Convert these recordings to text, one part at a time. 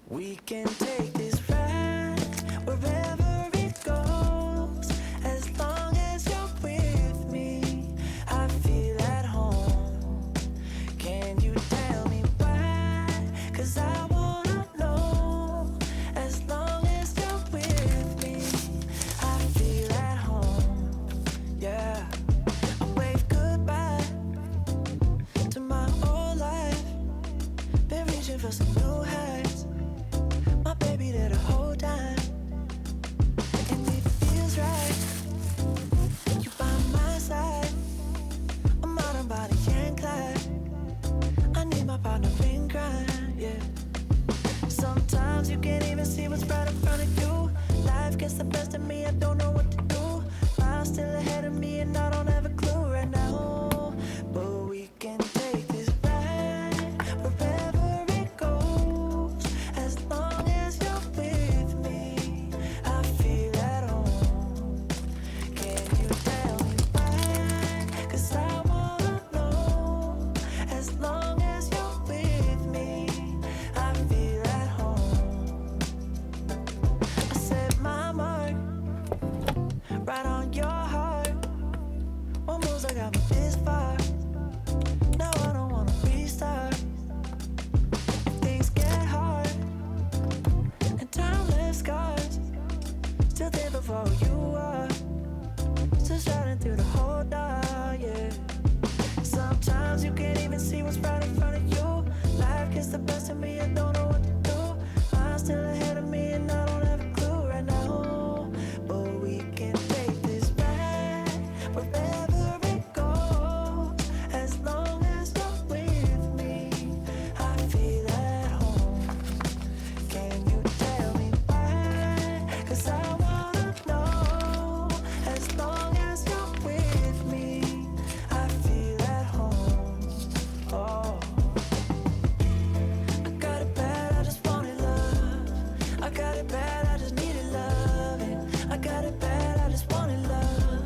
We can take this ride wherever it goes. As long as you're with me, I feel at home. Can you tell me why? 'Cause I wanna know. As long as you're with me, I feel at home. Yeah, I wave goodbye to my old life. Been reaching for some new heights. My baby there the whole time, and it feels right. You by my side, I'm out on Bonnie and Clyde. I need my partner in crime, yeah. Sometimes you can't even see what's right in front of you. Life gets the best of me, I don't know what to do. Miles still ahead of me and I don't have a clue right now. But we can take this ride wherever it goes. As long as you're with me, I feel at home. Can you tell me why? 'Cause I wanna know. As long as you're with me, I feel at home. I set my mark right on your heart. What moves I got me this far? Now I don't wanna restart. If things get hard and time left scars, still there before you are. Still shining through the whole dark, yeah. Sometimes you can't even see what's right in front of you. Life gets the best of me, I don't know what to do. I'm still ahead of me and I don't have a clue right now. But we can take this ride wherever it goes. As long as you're with me, I feel at home. Can you tell me why? 'Cause I wanna know. As long as you're with me, I feel at home. Oh, I got it bad, I just wanted love. I got it bad, I just needed loving. I got it bad, I just wanted love.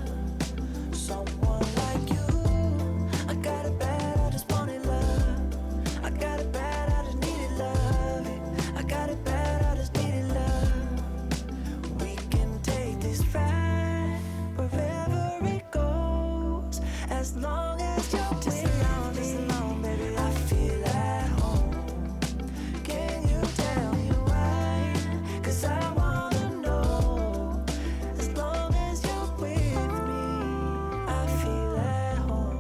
Someone like you. I got it bad, I just wanted love. I got it bad, I just needed loving. I got it bad, I just needed love. We can take this ride wherever it goes. As long as you're just alone, baby, I feel at home. Can you tell me why? 'Cause I wanna know. As long as you're with me, I feel at home.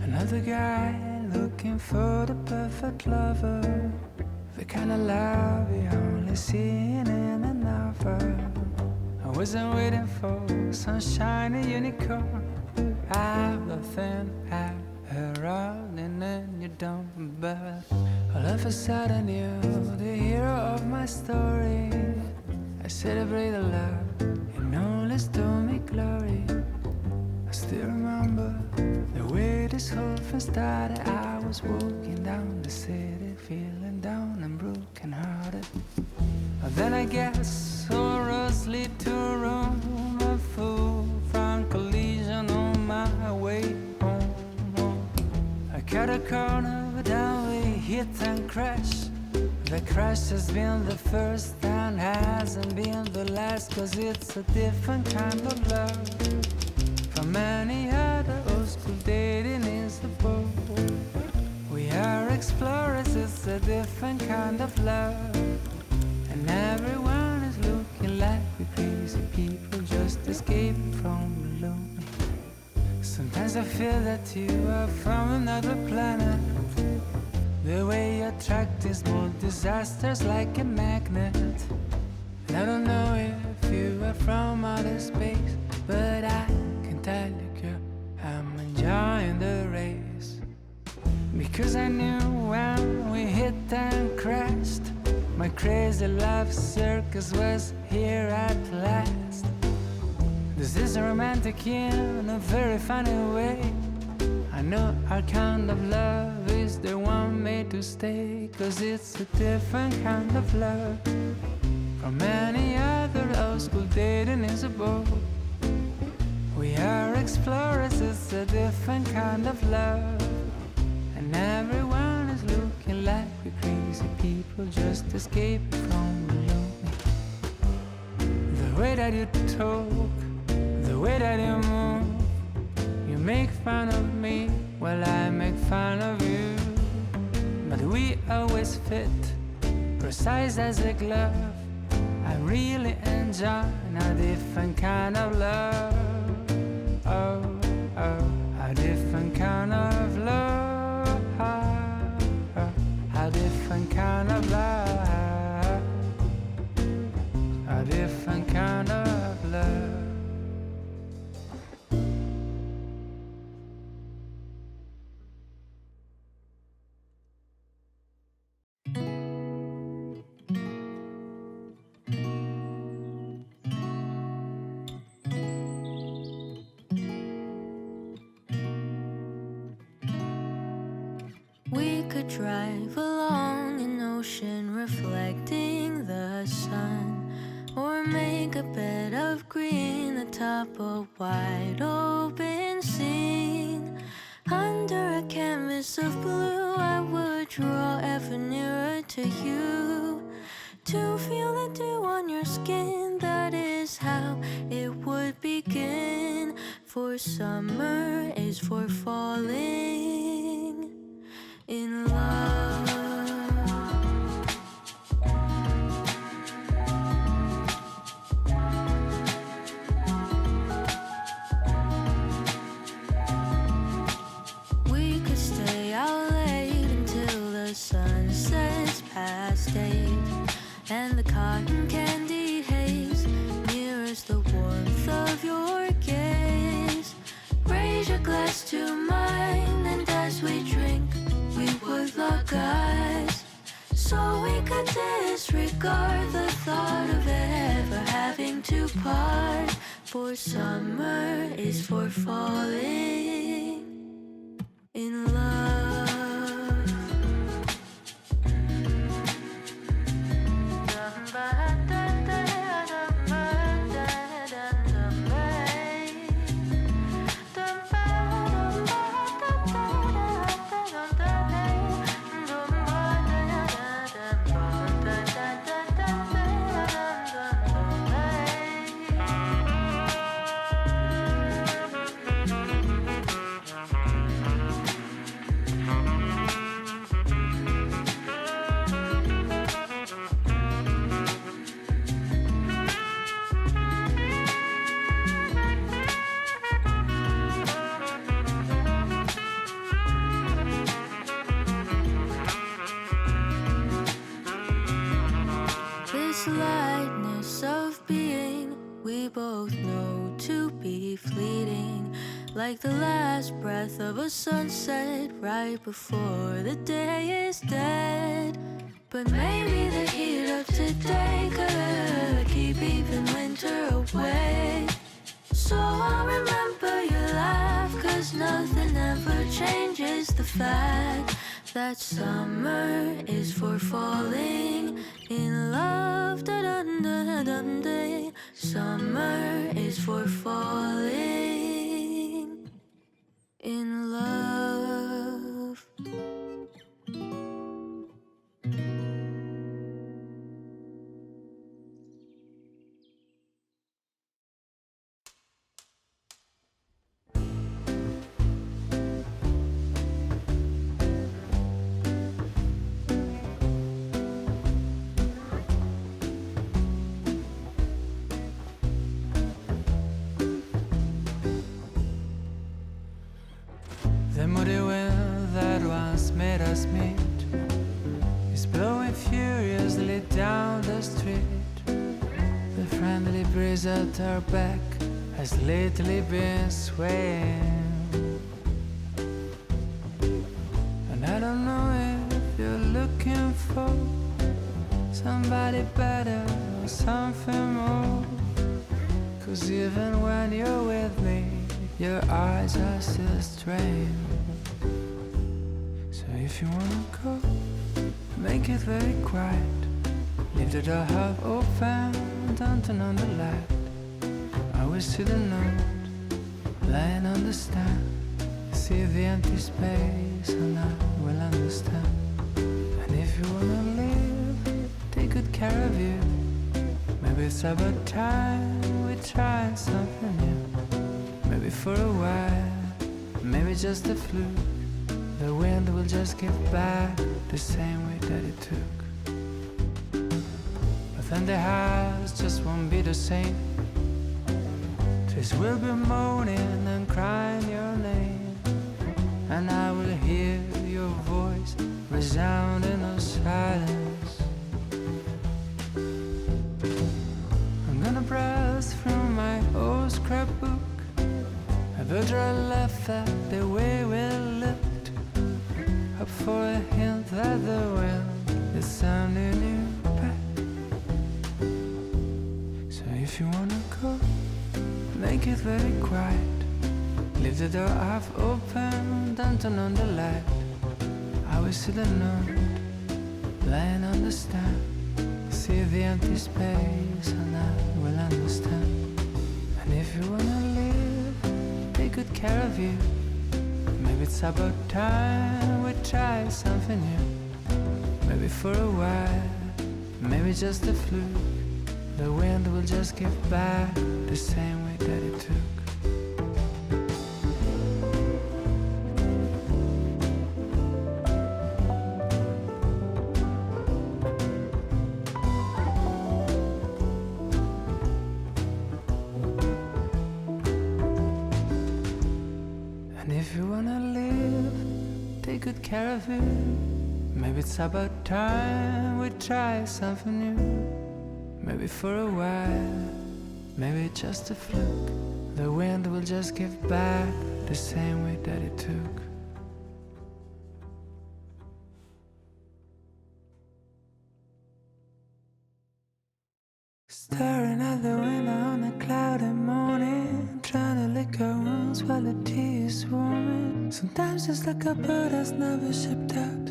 Another guy looking for the perfect lover, the kind of love you only see in a novel. I wasn't waiting for some shiny unicorn out of thin air, running in your dump. But all of a sudden you're the hero of my story. I celebrate the love you know, let's do me glory. I still remember the way this whole thing started. I was walking down the city, feeling down and broken hearted. But then I guess all roads lead to Rome. A full front collision on my way home. I cut a corner, but then we hit and crash. The crash has been the first and hasn't been the last, 'cause it's a different kind of love. From any other old school dating is the boat. We are explorers, it's a different kind of love. And everyone is looking like we're crazy people just escaping from alone. Sometimes I feel that you are from another planet. The way you attract these small disasters like a magnet. And I don't know if you are from outer space, but I can tell you, girl, I'm enjoying the race. Because I knew when we hit and crashed, my crazy love circus was here at last. This is romantic in a very funny way. I know our kind of love is the one made to stay, 'cause it's a different kind of love from any other old school dating is a bore. We are explorers, it's a different kind of love, and everyone is looking like we're crazy people just escaping from the lonely. The way that you talk, the way that you move, you make fun of me while I make fun of you. But we always fit, precise as a glove. I really enjoy a different kind of love. Oh, oh, a different kind of love. A different kind of love. A different kind of love. We could drive along an ocean reflecting the sun, or make a bed of green atop a wide open scene. Under a canvas of blue, I would draw ever nearer to you, to feel the dew on your skin. That is how it would begin. For summer is for falling in love. We could stay out late until the sun sets past 8, and the cotton candy haze nearest the warmth of your gaze. Raise your glass to mine, and as we drink, we would lock eyes, so we could disregard the thought of ever having to part. For summer is for falling in love. This lightness of being, we both know to be fleeting, like the last breath of a sunset right before the day is dead. But maybe the heat of today could keep even winter away. So I'll remember your laugh, 'cause nothing ever changes the fact that summer is for falling in love. Da-dun-da-dun-day. Summer is for falling in love. The moody wind that once made us meet is blowing furiously down the street. The friendly breeze at our back has lately been swaying, and I don't know if you're looking for somebody better or something more. 'Cause even when you're with me, your eyes are still strange. So if you wanna go, make it very quiet. Leave the door half open, don't turn on the light. I will see the note lying on the stand. See the empty space and I will understand. And if you wanna live, take good care of you. Maybe it's about time we try something new. Maybe for a while, maybe just a fluke. The wind will just give back the same way that it took. But then the house just won't be the same. Trees will be moaning and crying your name, and I will hear your voice resound in the silence. I'm gonna browse through my old scrapbook. Ever draw a laugh at the way we lived, up for a hint that the wind is sounding you back. So if you wanna go, make it very quiet. Leave the door half open, don't turn on the light. I will see the note lying on the stand. See the empty space and I will understand. And if you wanna live, take good care of you. Maybe it's about time we try something new. Maybe for a while, maybe just a fluke. The wind will just give back the same way that it took. And if you wanna live, take good care of you. Maybe it's about time we try something new. Maybe for a while, maybe just a fluke. The wind will just give back the same way that it took. Staring out the window on a cloudy morning, trying to lick our wounds while the tea is warming. Sometimes it's like a bird that's never shipped out.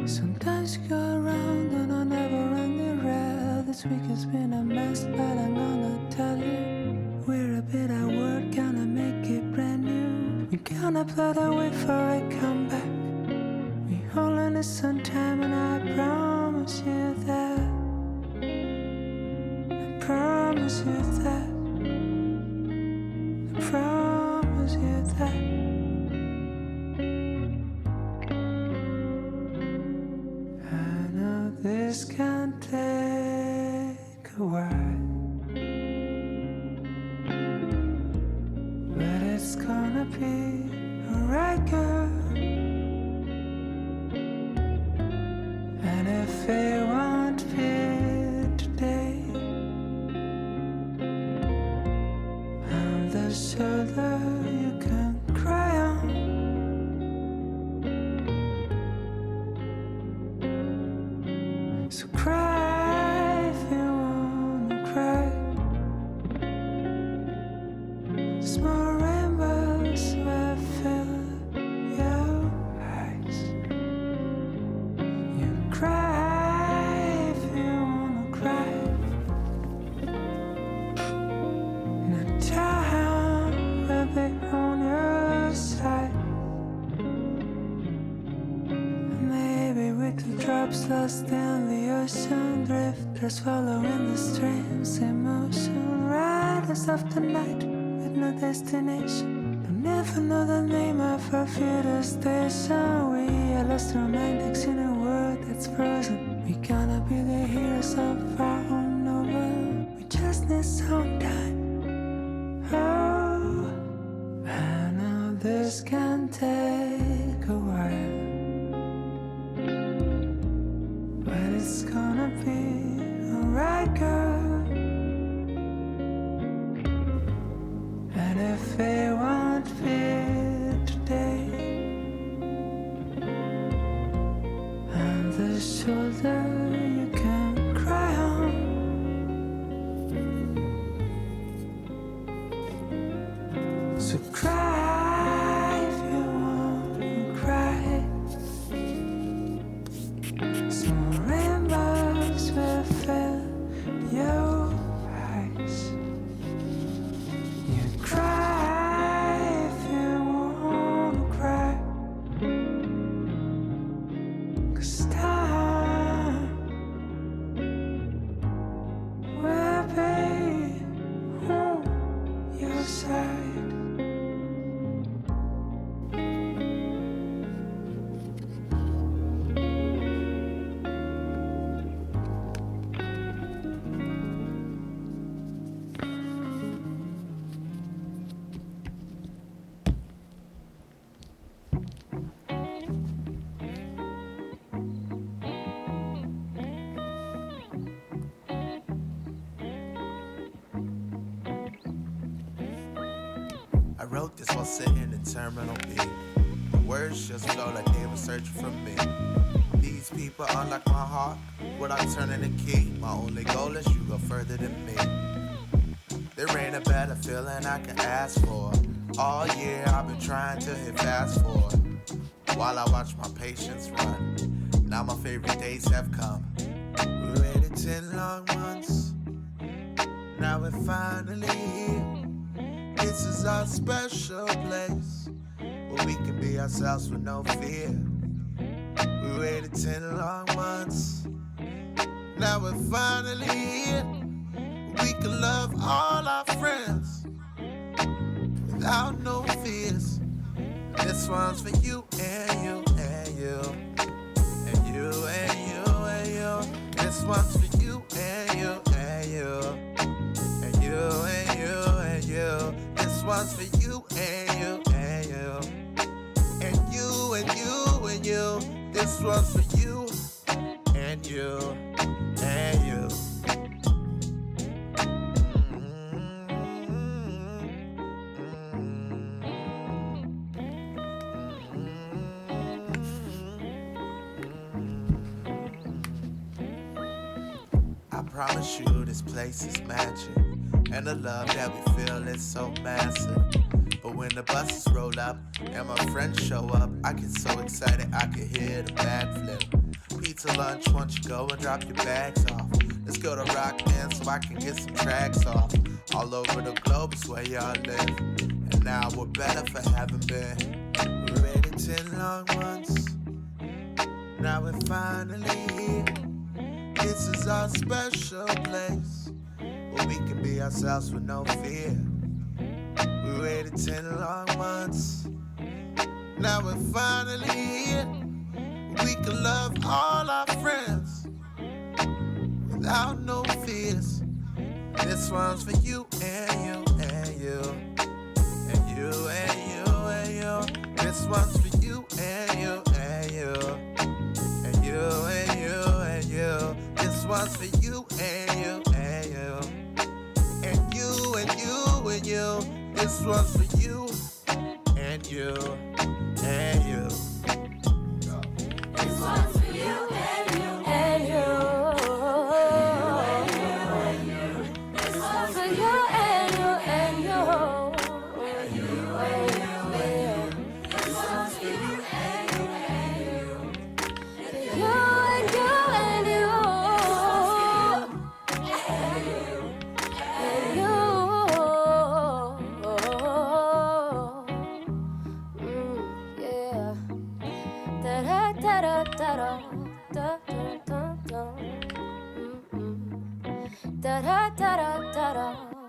Sometimes you go around on a never-ending rail. This week has been a mess, but I'm gonna tell you, we're a bit at work, gonna make it brand new. We're gonna plot a way for a comeback. We only need some time, and I promise you that. I promise you that. I promise you that. I know this can take a while, but it's gonna be alright, girl. And if it won't be today, I'm the shoulder you can cry on. So cry if you wanna cry. Small rainbows will fill your eyes. You cry if you wanna cry. And the time will be on your side. Maybe with the drops lost in the ocean, drifters following the stream's emotion. Riders of the night with no destination, don't never know the name of our future station. We are lost romantics in a world that's frozen. We gonna be the heroes of our own novel. We just need some time. Oh, I know this can take a while, but it's gonna be alright, girl. And if it won't be today, I'm the shoulder you can cry I wrote this while sitting in Terminal B. The words just flow like they were searching for me. These people unlock my heart without turning the key. My only goal is you go further than me. There ain't a better feeling I can ask for. All year I've been trying to hit fast forward while I watch my patience run. Now my favorite days have come. We waited 10 long months. Now we're finally here. This is our special place where we can be ourselves with no fear. We waited 10 long months. Now we're finally here. We can love all our friends without no fears. This one's for you and you and you and you and you and you. This one's for you and you and you and you and you and you. This one's for you and you and you and you and you and you. This one's for you and you and you. I promise you this place is magic, and the love that we feel is so massive. But when the buses roll up and my friends show up, I get so excited I can hear the backflip. Pizza lunch, once you go and drop your bags off. Let's go to Rock Man so I can get some tracks off. All over the globe is where y'all live, and now we're better for having been. We waited 10 long months. Now we're finally here. This is our special place where we can be ourselves with no fear. We waited 10 long months. Now we're finally here. We can love all our friends without no fears. This one's for you and you and you and you and you and you. This one's for you and you and you and you and you and you. This one's for you and you and you and you and you and you. This one's for you and you and you. This one's for you and you and you. This one's for you and you and you. And you and you and you. This one's for you and you and you. You and you and you. And you. Yeah. Da da da da da da da da da da da da da da.